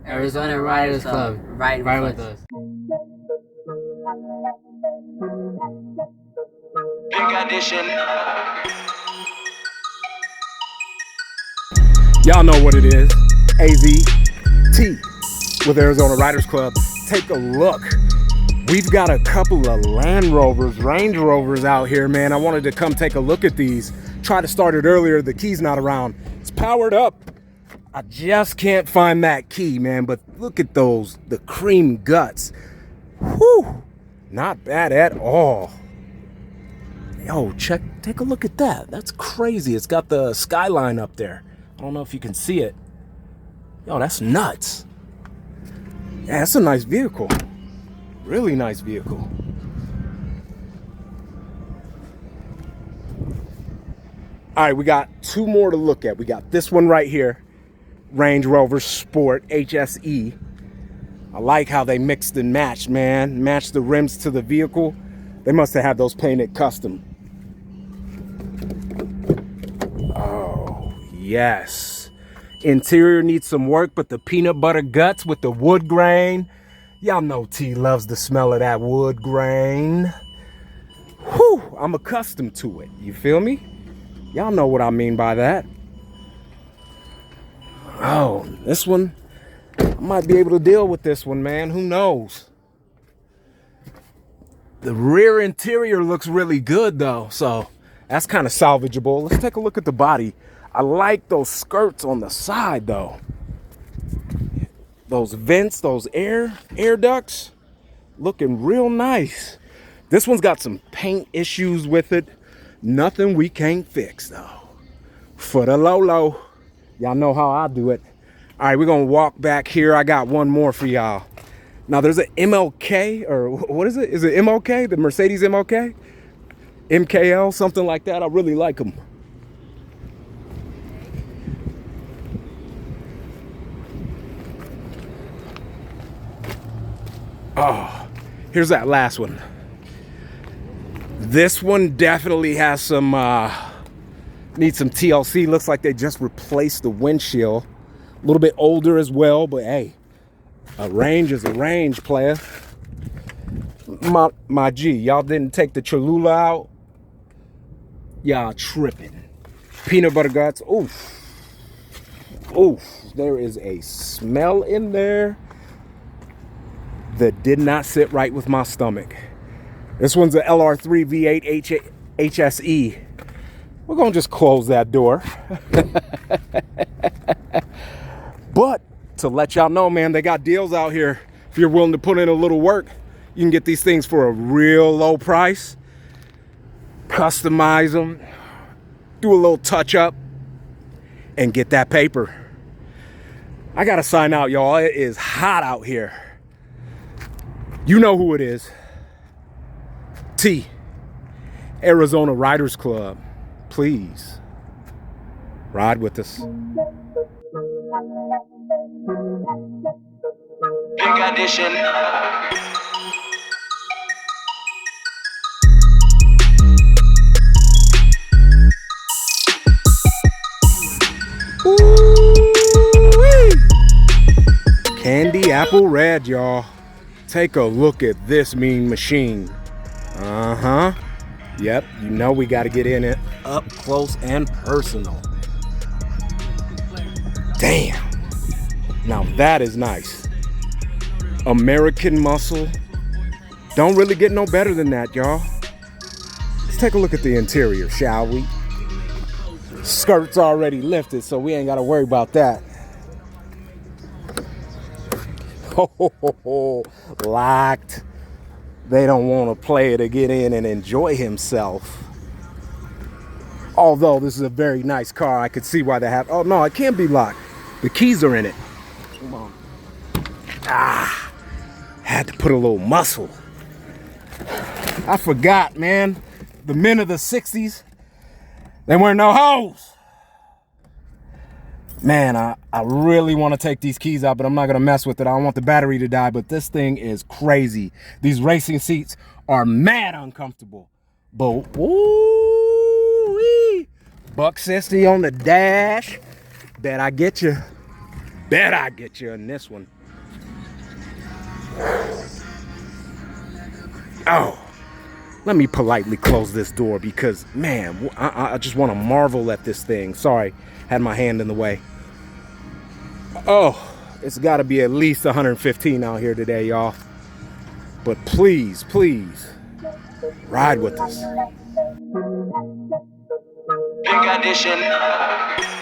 Arizona Riders Club. Ride with us. Big addition. Y'all know what it is. AZT with Arizona Riders Club. Take a look. We've got a couple of Range Rovers out here, man. I wanted to come take a look at these. Tried to start it earlier. The key's not around. It's powered up. I just can't find that key, man. But look at those, the cream guts. Whew. Not bad at all. Yo, take a look at that. That's crazy. It's got the skyline up there. I don't know if you can see it. Yo, that's nuts. Yeah, that's a nice vehicle. Really nice vehicle. All right, we got two more to look at. We got this one right here, Range Rover Sport HSE. I like how they mixed and matched, man. Matched the rims to the vehicle. They must have had those painted custom. Oh, yes. Interior needs some work, but the peanut butter guts with the wood grain. Y'all know T loves the smell of that wood grain. Whew, I'm accustomed to it. You feel me? Y'all know what I mean by that. Oh, this one, I might be able to deal with this one, man. Who knows? The rear interior looks really good, though, so that's kind of salvageable. Let's take a look at the body. I like those skirts on the side, though. Those vents, those air ducts, looking real nice. This one's got some paint issues with it. Nothing we can't fix, though. For the low. Y'all know how I do it. All right, we're going to walk back here. I got one more for y'all. Now, there's an MLK, or what is it? Is it MLK? The Mercedes MLK? MKL, something like that. I really like them. Oh, here's that last one. This one definitely has some, needs some TLC. Looks like they just replaced the windshield. A little bit older as well, but hey, a Range is a Range, player. My G, y'all didn't take the Cholula out? Y'all tripping. Peanut butter guts, oof. Oof, there is a smell in there that did not sit right with my stomach. This one's a LR3 V8 HSE. We're gonna just close that door. But to let y'all know, man, they got deals out here. If you're willing to put in a little work, you can get these things for a real low price. Customize them, do a little touch up, and get that paper. I gotta sign out, y'all. It is hot out here. You know who it is. T, Arizona Riders Club. Please, ride with us. Big addition. Ooh-wee. Candy apple red, y'all. Take a look at this mean machine. Uh-huh. Yep, you know we got to get in it up close and personal. Damn. Now that is nice. American muscle. Don't really get no better than that, y'all. Let's take a look at the interior, shall we? Skirt's already lifted, so we ain't got to worry about that. Oh, locked. They don't want a player to get in and enjoy himself. Although this is a very nice car, I could see why they have. Oh no, it can't be locked. The keys are in it. Come on. Ah, had to put a little muscle. I forgot, man. The men of the 60s, they weren't no hoes. Man, I really want to take these keys out, but I'm not going to mess with it. I don't want the battery to die, but this thing is crazy. These racing seats are mad uncomfortable. But, woo-wee. $160 on the dash. Bet I get you. bet I get you in this one. Oh, let me politely close this door because, man, I just want to marvel at this thing. Sorry, had my hand in the way. Oh, it's got to be at least 115 out here today, y'all. But please, please, ride with us. Big addition.